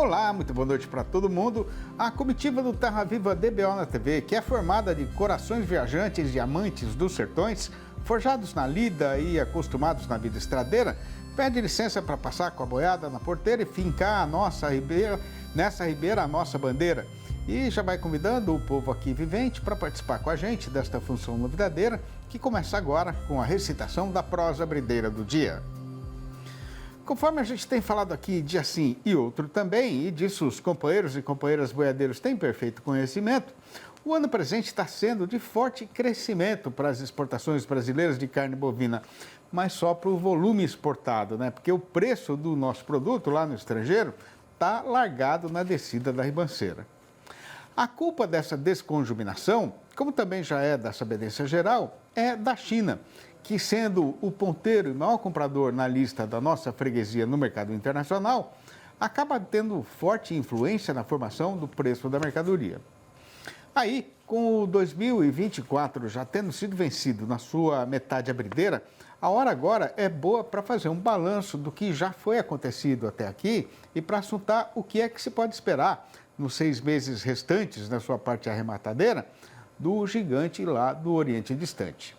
Olá, muito boa noite para todo mundo. A comitiva do Terra Viva DBO na TV, que é formada de corações viajantes e amantes dos sertões, forjados na lida e acostumados na vida estradeira, pede licença para passar com a boiada na porteira e fincar nessa ribeira a nossa bandeira. E já vai convidando o povo aqui vivente para participar com a gente desta função novidadeira, que começa agora com a recitação da prosa brideira do dia. Conforme a gente tem falado aqui dia sim e outro também, e disso os companheiros e companheiras boiadeiros têm perfeito conhecimento, o ano presente está sendo de forte crescimento para as exportações brasileiras de carne bovina, mas só para o volume exportado, né? Porque o preço do nosso produto lá no estrangeiro está largado na descida da ribanceira. A culpa dessa desconjuminação, como também já é da sabedência geral, é da China, que sendo o ponteiro e maior comprador na lista da nossa freguesia no mercado internacional, acaba tendo forte influência na formação do preço da mercadoria. Aí, com o 2024 já tendo sido vencido na sua metade abrideira, a hora agora é boa para fazer um balanço do que já foi acontecido até aqui e para assuntar o que é que se pode esperar nos 6 meses restantes na sua parte arrematadeira do gigante lá do Oriente Distante.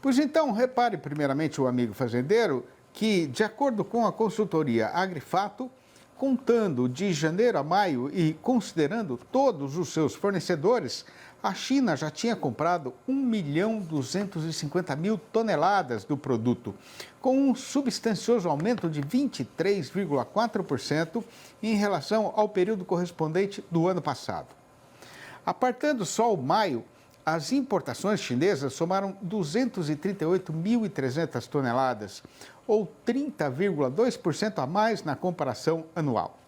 Pois então, repare primeiramente o amigo fazendeiro que, de acordo com a consultoria Agrifato, contando de janeiro a maio e considerando todos os seus fornecedores, a China já tinha comprado 1.250.000 toneladas do produto, com um substancioso aumento de 23,4% em relação ao período correspondente do ano passado. Apartando só o maio, as importações chinesas somaram 238.300 toneladas, ou 30,2% a mais na comparação anual.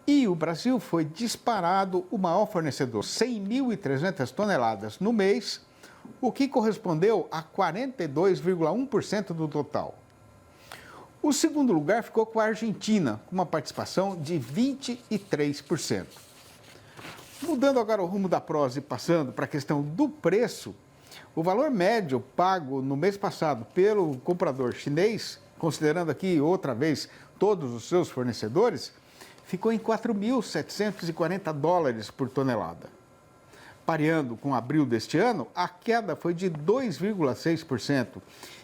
E o Brasil foi disparado o maior fornecedor, 100.300 toneladas no mês, o que correspondeu a 42,1% do total. O segundo lugar ficou com a Argentina, com uma participação de 23%. Mudando agora o rumo da prosa e passando para a questão do preço, o valor médio pago no mês passado pelo comprador chinês, considerando aqui outra vez todos os seus fornecedores, ficou em 4.740 dólares por tonelada. Pareando com abril deste ano, a queda foi de 2,6%,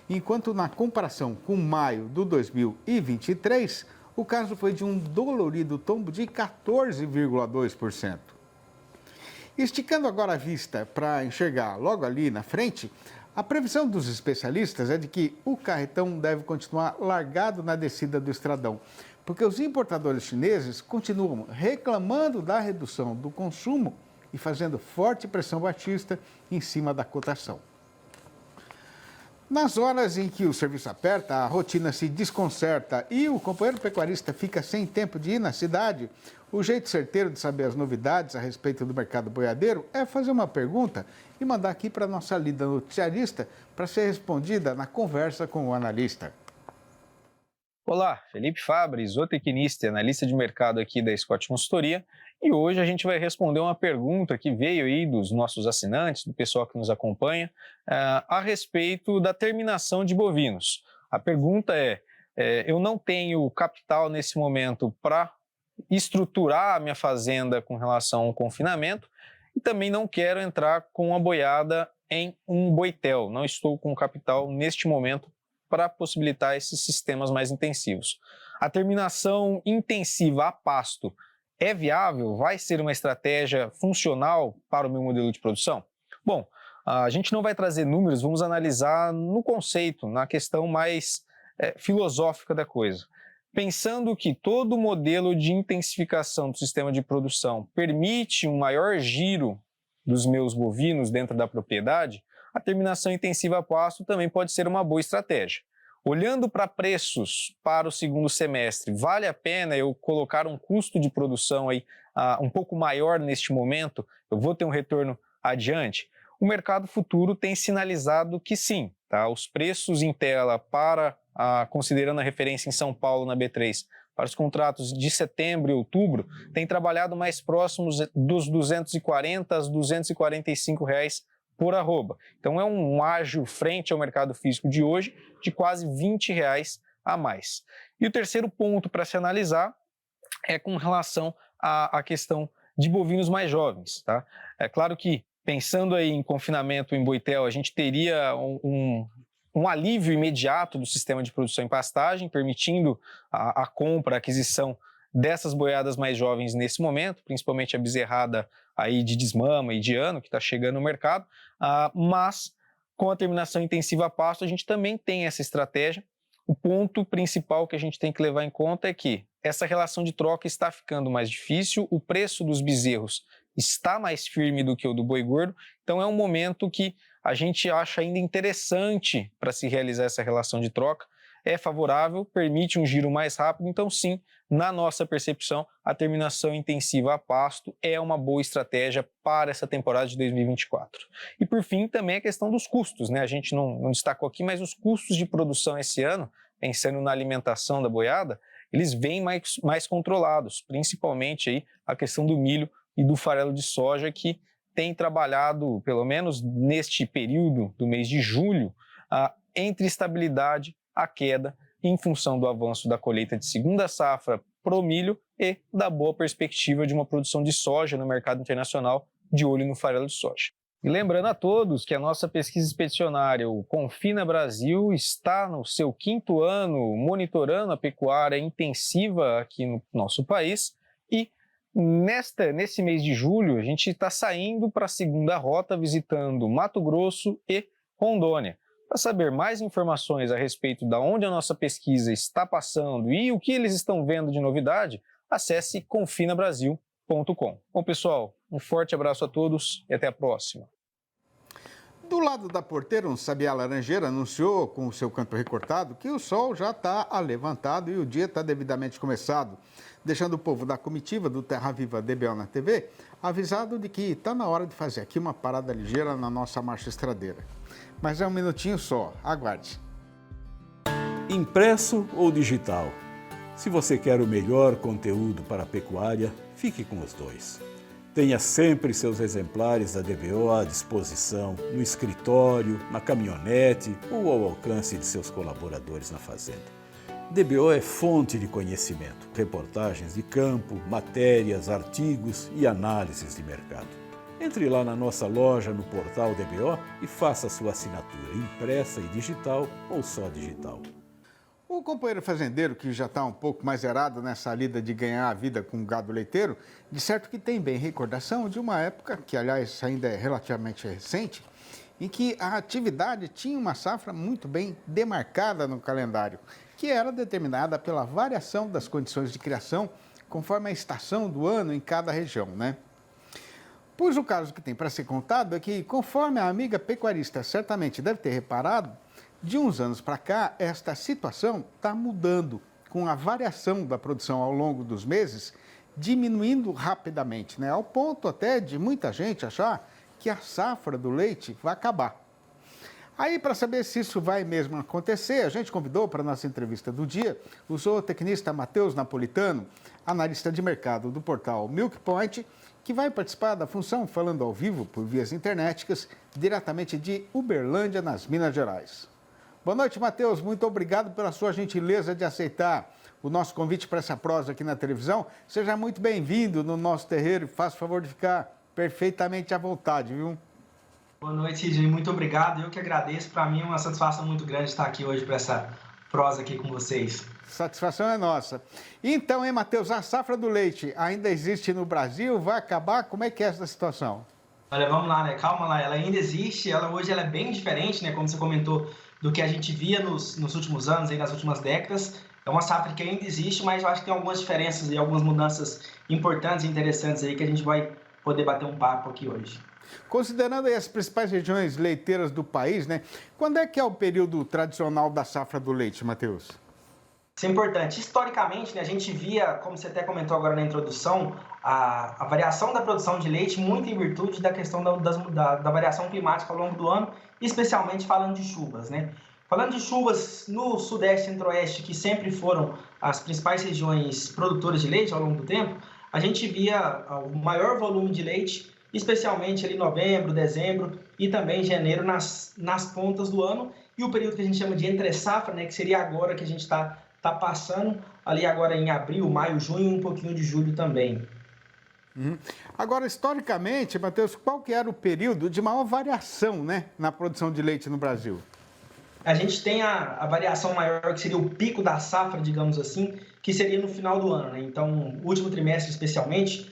enquanto na comparação com maio de 2023, o caso foi de um dolorido tombo de 14,2%. Esticando agora a vista para enxergar logo ali na frente, a previsão dos especialistas é de que o carretão deve continuar largado na descida do estradão, porque os importadores chineses continuam reclamando da redução do consumo e fazendo forte pressão baixista em cima da cotação. Nas horas em que o serviço aperta, a rotina se desconcerta e o companheiro pecuarista fica sem tempo de ir na cidade, o jeito certeiro de saber as novidades a respeito do mercado boiadeiro é fazer uma pergunta e mandar aqui para a nossa lida noticiarista para ser respondida na conversa com o analista. Olá, Felipe Fabre, zootecnista e analista de mercado aqui da Scott Consultoria, e hoje a gente vai responder uma pergunta que veio aí dos nossos assinantes, do pessoal que nos acompanha, a respeito da terminação de bovinos. A pergunta eu não tenho capital nesse momento para estruturar a minha fazenda com relação ao confinamento e também não quero entrar com a boiada em um boitel, não estou com capital neste momento para possibilitar esses sistemas mais intensivos. A terminação intensiva a pasto é viável? Vai ser uma estratégia funcional para o meu modelo de produção? Bom, a gente não vai trazer números, vamos analisar no conceito, na questão mais filosófica da coisa. Pensando que todo modelo de intensificação do sistema de produção permite um maior giro dos meus bovinos dentro da propriedade, a terminação intensiva a pasto também pode ser uma boa estratégia. Olhando para preços para o segundo semestre, vale a pena eu colocar um custo de produção aí, um pouco maior neste momento? Eu vou ter um retorno adiante? O mercado futuro tem sinalizado que sim. Tá? Os preços em tela considerando a referência em São Paulo na B3, para os contratos de setembro e outubro, têm trabalhado mais próximos dos R$ 240 a R$ 245 por arroba. Então é um ágio frente ao mercado físico de hoje de quase R$ 20 a mais. E o terceiro ponto para se analisar é com relação à questão de bovinos mais jovens, tá? É claro que, pensando aí em confinamento em Boitel, a gente teria um alívio imediato do sistema de produção em pastagem, permitindo a compra, a aquisição dessas boiadas mais jovens nesse momento, principalmente a bezerrada aí de desmama e de ano, que está chegando no mercado, mas com a terminação intensiva a pasto, a gente também tem essa estratégia. O ponto principal que a gente tem que levar em conta é que essa relação de troca está ficando mais difícil, o preço dos bezerros está mais firme do que o do boi gordo, então é um momento que a gente acha ainda interessante para se realizar essa relação de troca, é favorável, permite um giro mais rápido, então sim, na nossa percepção, a terminação intensiva a pasto é uma boa estratégia para essa temporada de 2024. E por fim, também a questão dos custos, né? A gente não destacou aqui, mas os custos de produção esse ano, pensando na alimentação da boiada, eles vêm mais controlados, principalmente aí a questão do milho e do farelo de soja, que tem trabalhado, pelo menos neste período do mês de julho, entre estabilidade, a queda, em função do avanço da colheita de segunda safra pro milho e da boa perspectiva de uma produção de soja no mercado internacional, de olho no farelo de soja. E lembrando a todos que a nossa pesquisa expedicionária, o Confina Brasil, está no seu 5º ano monitorando a pecuária intensiva aqui no nosso país e nesse mês de julho a gente está saindo para a segunda rota, visitando Mato Grosso e Rondônia. Para saber mais informações a respeito de onde a nossa pesquisa está passando e o que eles estão vendo de novidade, acesse confinabrasil.com. Bom, pessoal, um forte abraço a todos e até a próxima. Do lado da porteira, um sabiá laranjeira anunciou com o seu canto recortado que o sol já está levantado e o dia está devidamente começado, deixando o povo da comitiva do Terra Viva DBO na TV avisado de que está na hora de fazer aqui uma parada ligeira na nossa marcha estradeira. Mas é um minutinho só, aguarde. Impresso ou digital? Se você quer o melhor conteúdo para a pecuária, fique com os dois. Tenha sempre seus exemplares da DBO à disposição, no escritório, na caminhonete ou ao alcance de seus colaboradores na fazenda. DBO é fonte de conhecimento, reportagens de campo, matérias, artigos e análises de mercado. Entre lá na nossa loja no portal DBO e faça sua assinatura impressa e digital ou só digital. O companheiro fazendeiro, que já está um pouco mais zerado nessa lida de ganhar a vida com gado leiteiro, de certo que tem bem recordação de uma época, que aliás ainda é relativamente recente, em que a atividade tinha uma safra muito bem demarcada no calendário, que era determinada pela variação das condições de criação conforme a estação do ano em cada região, né? Pois o caso que tem para ser contado é que, conforme a amiga pecuarista certamente deve ter reparado, de uns anos para cá, esta situação está mudando, com a variação da produção ao longo dos meses diminuindo rapidamente, né? Ao ponto até de muita gente achar que a safra do leite vai acabar. Aí, para saber se isso vai mesmo acontecer, a gente convidou para a nossa entrevista do dia o zootecnista Matheus Napolitano, analista de mercado do portal Milk Point, que vai participar da função Falando ao Vivo por vias internéticas, diretamente de Uberlândia, nas Minas Gerais. Boa noite, Matheus. Muito obrigado pela sua gentileza de aceitar o nosso convite para essa prosa aqui na televisão. Seja muito bem-vindo no nosso terreiro e faça o favor de ficar perfeitamente à vontade, viu? Boa noite, Sidney. Muito obrigado. Eu que agradeço. Para mim é uma satisfação muito grande estar aqui hoje para essa prosa aqui com vocês. Satisfação é nossa. Então, hein, Matheus, a safra do leite ainda existe no Brasil? Vai acabar? Como é que é essa situação? Olha, vamos lá, né? Calma lá. Ela ainda existe. Hoje ela é bem diferente, né? Como você comentou, do que a gente via nos últimos anos, aí, nas últimas décadas. É uma safra que ainda existe, mas eu acho que tem algumas diferenças e algumas mudanças importantes e interessantes aí que a gente vai poder bater um papo aqui hoje. Considerando aí as principais regiões leiteiras do país, né? Quando é que é o período tradicional da safra do leite, Matheus? Isso é importante. Historicamente, né, a gente via, como você até comentou agora na introdução, a variação da produção de leite muito em virtude da questão da variação climática ao longo do ano, especialmente falando de chuvas, né? Falando de chuvas no Sudeste e Centro-Oeste, que sempre foram as principais regiões produtoras de leite ao longo do tempo, a gente via o maior volume de leite, especialmente ali em novembro, dezembro e também janeiro nas pontas do ano, e o período que a gente chama de entre-safra, né, que seria agora que a gente está passando, ali agora em abril, maio, junho e um pouquinho de julho também. Agora, historicamente, Matheus, qual que era o período de maior variação, né, na produção de leite no Brasil? A gente tem a variação maior, que seria o pico da safra, digamos assim, que seria no final do ano, né? Então, o último trimestre especialmente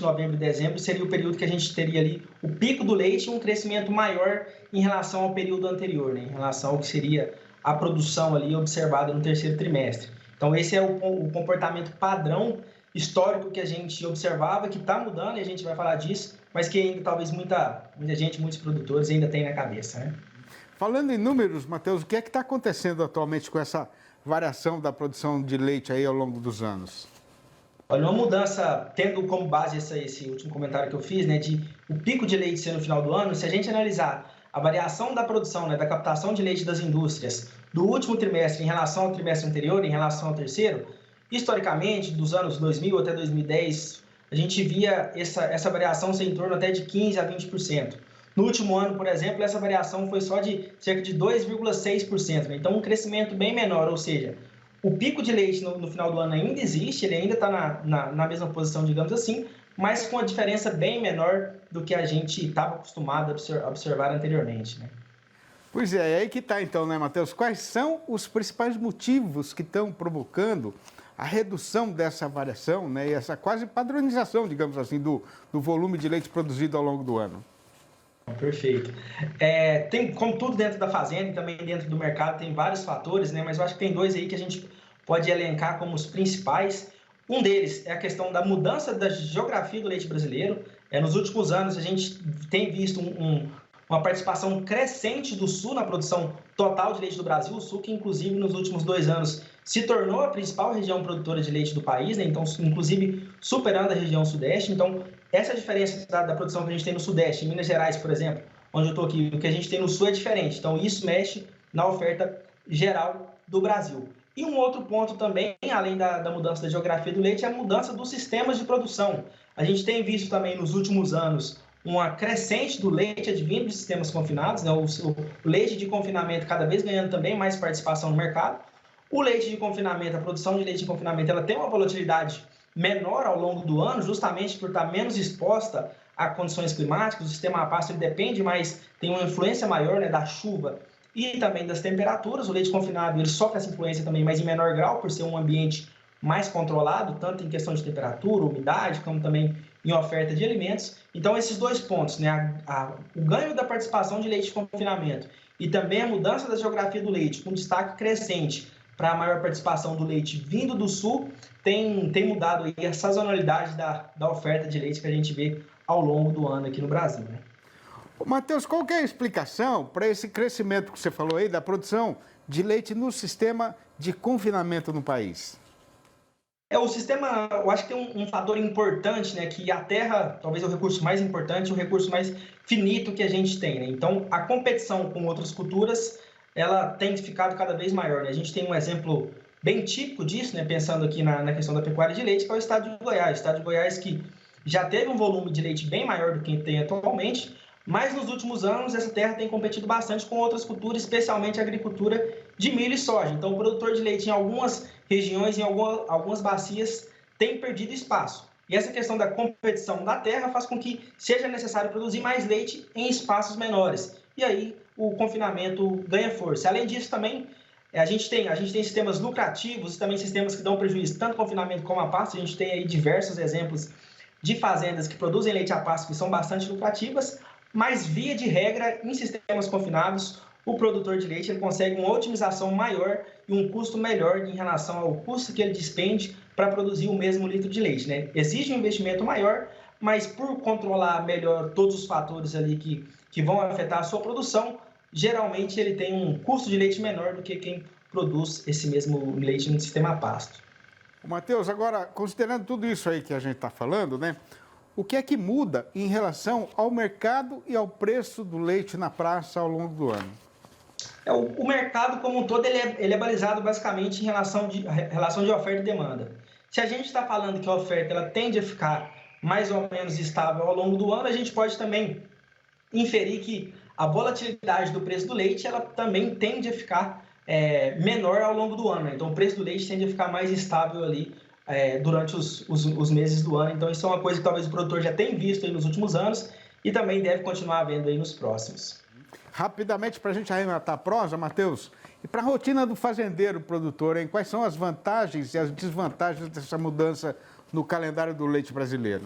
novembro e dezembro, seria o período que a gente teria ali o pico do leite e um crescimento maior em relação ao período anterior, né? Em relação ao que seria a produção ali observada no terceiro trimestre. Então, esse é o comportamento padrão histórico que a gente observava, que está mudando, e a gente vai falar disso, mas que ainda talvez muita gente, muitos produtores ainda tem na cabeça, né? Falando em números, Matheus, o que é que está acontecendo atualmente com essa variação da produção de leite aí ao longo dos anos? Olha, uma mudança, tendo como base esse último comentário que eu fiz, né, de o pico de leite ser no final do ano, se a gente analisar a variação da produção, né, da captação de leite das indústrias do último trimestre em relação ao trimestre anterior, em relação ao terceiro, historicamente, dos anos 2000 até 2010, a gente via essa variação ser em torno até de 15% a 20%. No último ano, por exemplo, essa variação foi só de cerca de 2,6%, né? Então um crescimento bem menor, ou seja, o pico de leite no final do ano ainda existe, ele ainda está na mesma posição, digamos assim, mas com a diferença bem menor do que a gente estava acostumado a observar anteriormente, né? Pois é aí que está então, né, Matheus? Quais são os principais motivos que estão provocando a redução dessa variação, né, e essa quase padronização, digamos assim, do volume de leite produzido ao longo do ano? Perfeito. Tem, como tudo dentro da fazenda e também dentro do mercado, tem vários fatores, né? Mas eu acho que tem dois aí que a gente pode elencar como os principais. Um deles é a questão da mudança da geografia do leite brasileiro. Nos últimos anos, a gente tem visto uma participação crescente do Sul na produção total de leite do Brasil. O Sul, que inclusive nos últimos 2 anos se tornou a principal região produtora de leite do país, né? Então, inclusive superando a região Sudeste. Então, essa diferença da produção que a gente tem no Sudeste, em Minas Gerais, por exemplo, onde eu estou aqui, o que a gente tem no Sul é diferente. Então, isso mexe na oferta geral do Brasil. E um outro ponto também, além da mudança da geografia do leite, é a mudança dos sistemas de produção. A gente tem visto também nos últimos anos uma crescente do leite advindo de sistemas confinados, né? O leite de confinamento cada vez ganhando também mais participação no mercado. O leite de confinamento, a produção de leite de confinamento, ela tem uma volatilidade menor ao longo do ano, justamente por estar menos exposta a condições climáticas. O sistema a pasto ele depende mais, tem uma influência maior, né, da chuva e também das temperaturas. O leite confinado ele sofre essa influência também, mas em menor grau, por ser um ambiente mais controlado, tanto em questão de temperatura, umidade, como também em oferta de alimentos. Então, esses dois pontos, né, o ganho da participação de leite de confinamento e também a mudança da geografia do leite, com destaque crescente para a maior participação do leite vindo do Sul, tem mudado aí a sazonalidade da oferta de leite que a gente vê ao longo do ano aqui no Brasil, né? Matheus, qual que é a explicação para esse crescimento que você falou aí da produção de leite no sistema de confinamento no país? O sistema, eu acho que tem um fator importante, né, que a terra talvez é o recurso mais importante, o recurso mais finito que a gente tem, né? Então, a competição com outras culturas, ela tem ficado cada vez maior, né? A gente tem um exemplo bem típico disso, né, pensando aqui na questão da pecuária de leite, que é o estado de Goiás. O estado de Goiás que já teve um volume de leite bem maior do que tem atualmente, mas nos últimos anos essa terra tem competido bastante com outras culturas, especialmente a agricultura de milho e soja. Então o produtor de leite em algumas regiões, em algumas bacias, tem perdido espaço. E essa questão da competição da terra faz com que seja necessário produzir mais leite em espaços menores. E aí o confinamento ganha força. Além disso também, a gente tem sistemas lucrativos e também sistemas que dão prejuízo, tanto confinamento como a pasto. A gente tem aí diversos exemplos de fazendas que produzem leite a pasto que são bastante lucrativas, mas via de regra, em sistemas confinados, o produtor de leite ele consegue uma otimização maior e um custo melhor em relação ao custo que ele despende para produzir o mesmo litro de leite, né? Exige um investimento maior, mas por controlar melhor todos os fatores ali que vão afetar a sua produção, geralmente ele tem um custo de leite menor do que quem produz esse mesmo leite no sistema a pasto. Matheus, agora, considerando tudo isso aí que a gente está falando, né? O que é que muda em relação ao mercado e ao preço do leite na praça ao longo do ano? O mercado como um todo ele é balizado basicamente em relação de oferta e demanda. Se a gente está falando que a oferta ela tende a ficar mais ou menos estável ao longo do ano, a gente pode também inferir que a volatilidade do preço do leite ela também tende a ficar menor ao longo do ano, né? Então o preço do leite tende a ficar mais estável ali durante os meses do ano. Então isso é uma coisa que talvez o produtor já tenha visto aí nos últimos anos e também deve continuar vendo aí nos próximos. Rapidamente, para a gente arrematar a prosa, Matheus, e para a rotina do fazendeiro produtor, hein? Quais são as vantagens e as desvantagens dessa mudança no calendário do leite brasileiro?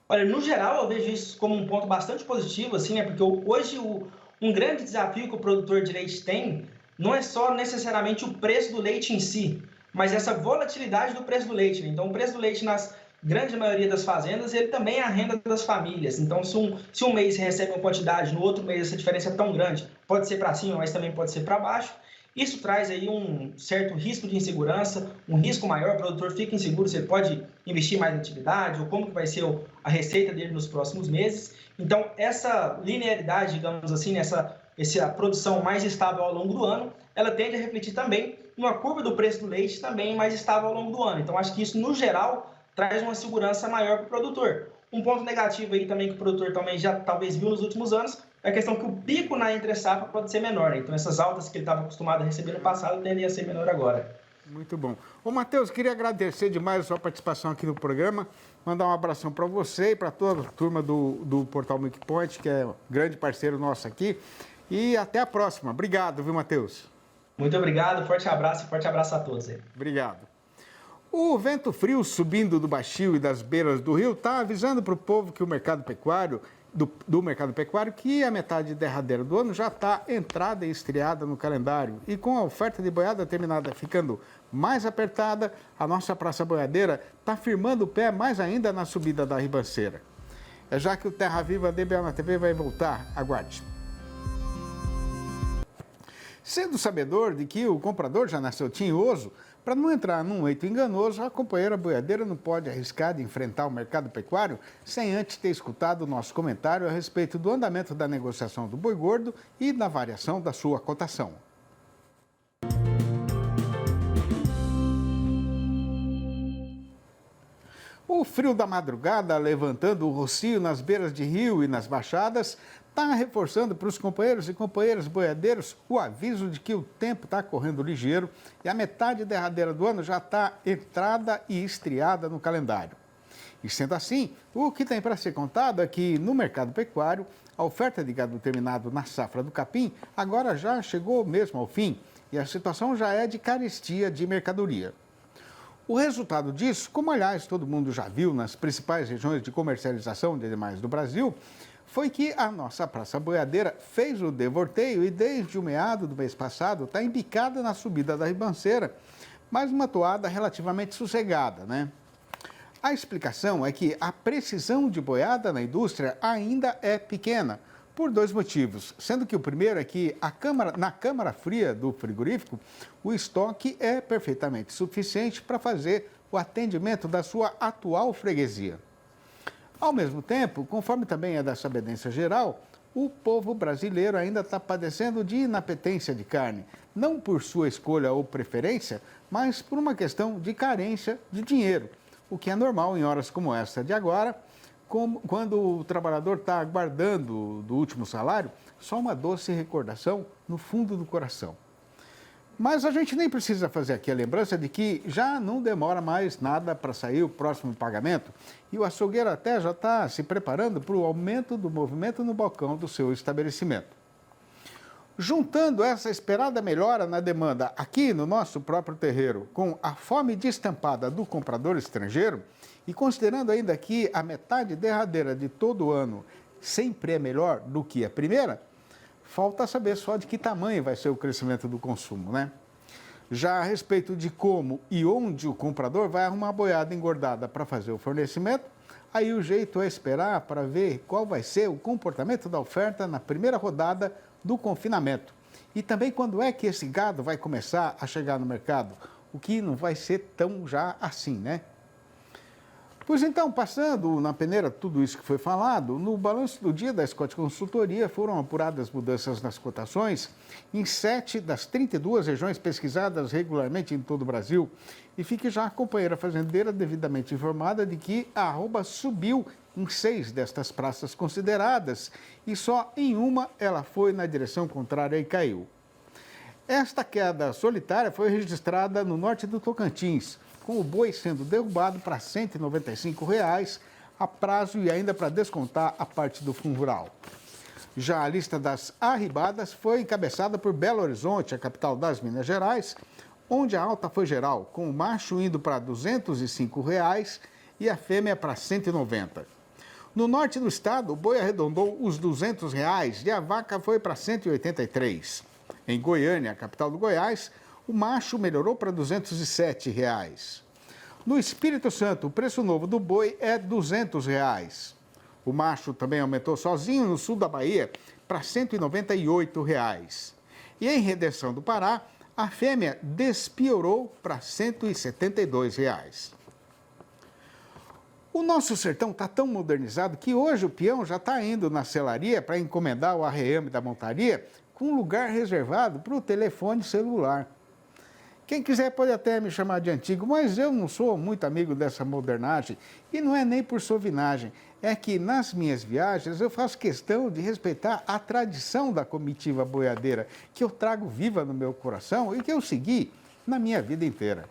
Olha, no geral, eu vejo isso como um ponto bastante positivo, assim, né? Porque hoje um grande desafio que o produtor de leite tem não é só necessariamente o preço do leite em si, mas essa volatilidade do preço do leite, né? Então, o preço do leite nas grande maioria das fazendas, ele também é a renda das famílias. Então, se um mês recebe uma quantidade, no outro mês essa diferença é tão grande, pode ser para cima, mas também pode ser para baixo. Isso traz aí um certo risco de insegurança, um risco maior, o produtor fica inseguro se ele pode investir mais em atividade ou como que vai ser a receita dele nos próximos meses. Então, essa linearidade, digamos assim, essa produção mais estável ao longo do ano, ela tende a refletir também numa curva do preço do leite também mais estável ao longo do ano. Então, acho que isso, no geral, traz uma segurança maior para o produtor. Um ponto negativo aí também que o produtor também já talvez viu nos últimos anos é a questão que o pico na entre-safra pode ser menor, né? Então essas altas que ele estava acostumado a receber no passado tendem a ser menor agora. Muito bom. Ô, Matheus, queria agradecer demais a sua participação aqui no programa, mandar um abração para você e para toda a turma do Portal Milk Point, que é um grande parceiro nosso aqui, e até a próxima. Obrigado, viu, Matheus? Muito obrigado, forte abraço e forte abraço a todos aí. Obrigado. O vento frio subindo do baixio e das beiras do rio está avisando para o povo que o mercado pecuário, do mercado pecuário, que a metade derradeira do ano já está entrada e estreada no calendário. E com a oferta de boiada terminada ficando mais apertada, a nossa praça boiadeira está firmando o pé mais ainda na subida da ribanceira. É já que o Terra Viva DBO na TV vai voltar. Aguarde. Sendo sabedor de que o comprador já nasceu tinhoso, para não entrar num eito enganoso, a companheira boiadeira não pode arriscar de enfrentar o mercado pecuário sem antes ter escutado o nosso comentário a respeito do andamento da negociação do boi gordo e da variação da sua cotação. O frio da madrugada, levantando o rocio nas beiras de rio e nas baixadas, está reforçando para os companheiros e companheiras boiadeiros o aviso de que o tempo está correndo ligeiro e a metade derradeira do ano já está entrada e estreada no calendário. E sendo assim, o que tem para ser contado é que no mercado pecuário, a oferta de gado terminado na safra do capim agora já chegou mesmo ao fim e a situação já é de carestia de mercadoria. O resultado disso, como aliás todo mundo já viu nas principais regiões de comercialização de animais do Brasil, foi que a nossa praça boiadeira fez o devorteio e desde o meado do mês passado está embicada na subida da ribanceira, mas uma toada relativamente sossegada, né? A explicação é que a precisão de boiada na indústria ainda é pequena, por dois motivos, sendo que o primeiro é que na câmara fria do frigorífico, o estoque é perfeitamente suficiente para fazer o atendimento da sua atual freguesia. Ao mesmo tempo, conforme também é da sabedência geral, o povo brasileiro ainda está padecendo de inapetência de carne, não por sua escolha ou preferência, mas por uma questão de carência de dinheiro, o que é normal em horas como esta de agora, quando o trabalhador está aguardando do último salário, só uma doce recordação no fundo do coração. Mas a gente nem precisa fazer aqui a lembrança de que já não demora mais nada para sair o próximo pagamento e o açougueiro até já está se preparando para o aumento do movimento no balcão do seu estabelecimento. Juntando essa esperada melhora na demanda aqui no nosso próprio terreiro com a fome destampada do comprador estrangeiro e considerando ainda que a metade derradeira de todo ano sempre é melhor do que a primeira, falta saber só de que tamanho vai ser o crescimento do consumo, né? Já a respeito de como e onde o comprador vai arrumar a boiada engordada para fazer o fornecimento, aí o jeito é esperar para ver qual vai ser o comportamento da oferta na primeira rodada do confinamento. E também quando é que esse gado vai começar a chegar no mercado, o que não vai ser tão já assim, né? Pois então, passando na peneira tudo isso que foi falado, no balanço do dia da Scott Consultoria foram apuradas mudanças nas cotações em 7 das 32 regiões pesquisadas regularmente em todo o Brasil. E fique já a companheira fazendeira devidamente informada de que a arroba subiu em 6 destas praças consideradas e só em uma ela foi na direção contrária e caiu. Esta queda solitária foi registrada no norte do Tocantins, com o boi sendo derrubado para R$ 195 a prazo e ainda para descontar a parte do fundo rural. Já a lista das arribadas foi encabeçada por Belo Horizonte, a capital das Minas Gerais, onde a alta foi geral, com o macho indo para R$ 205 e a fêmea para R$ 190. No norte do estado, o boi arredondou os R$ 200 e a vaca foi para R$ 183. Em Goiânia, a capital do Goiás, o macho melhorou para R$ 207. No Espírito Santo, o preço novo do boi é R$ 200. O macho também aumentou sozinho no sul da Bahia para R$ 198. E em Redenção do Pará, a fêmea despiorou para R$ 172. O nosso sertão está tão modernizado que hoje o peão já está indo na selaria para encomendar o arreame da montaria com um lugar reservado para o telefone celular. Quem quiser pode até me chamar de antigo, mas eu não sou muito amigo dessa modernagem e não é nem por sovinagem. É que nas minhas viagens eu faço questão de respeitar a tradição da comitiva boiadeira, que eu trago viva no meu coração e que eu segui na minha vida inteira.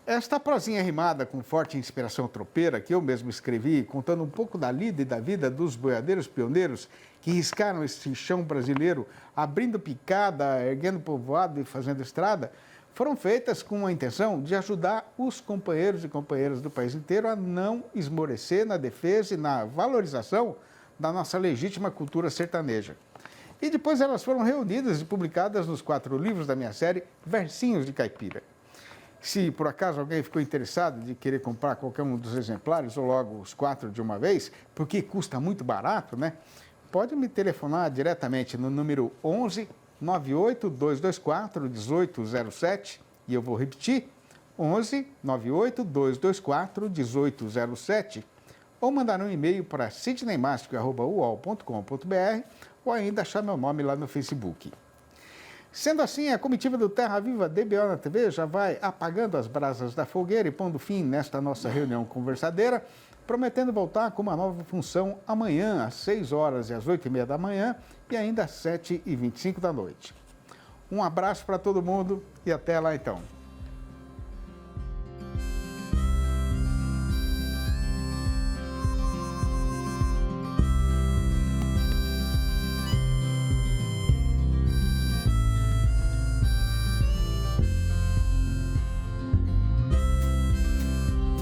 Esta prosinha rimada com forte inspiração tropeira, que eu mesmo escrevi, contando um pouco da lida e da vida dos boiadeiros pioneiros que riscaram este chão brasileiro, abrindo picada, erguendo povoado e fazendo estrada, foram feitas com a intenção de ajudar os companheiros e companheiras do país inteiro a não esmorecer na defesa e na valorização da nossa legítima cultura sertaneja. E depois elas foram reunidas e publicadas nos 4 livros da minha série Versinhos de Caipira. Se por acaso alguém ficou interessado de querer comprar qualquer um dos exemplares ou logo os 4 de uma vez, porque custa muito barato, né? Pode me telefonar diretamente no número 11 98 224 1807 e eu vou repetir, 11 98 224 1807 ou mandar um e-mail para sidneymasco@uol.com.br ou ainda achar meu nome lá no Facebook. Sendo assim, a comitiva do Terra Viva DBO na TV já vai apagando as brasas da fogueira e pondo fim nesta nossa reunião conversadeira, prometendo voltar com uma nova função amanhã às 6 horas e às 8h30 da manhã e ainda às 7h25 da noite. Um abraço para todo mundo e até lá então.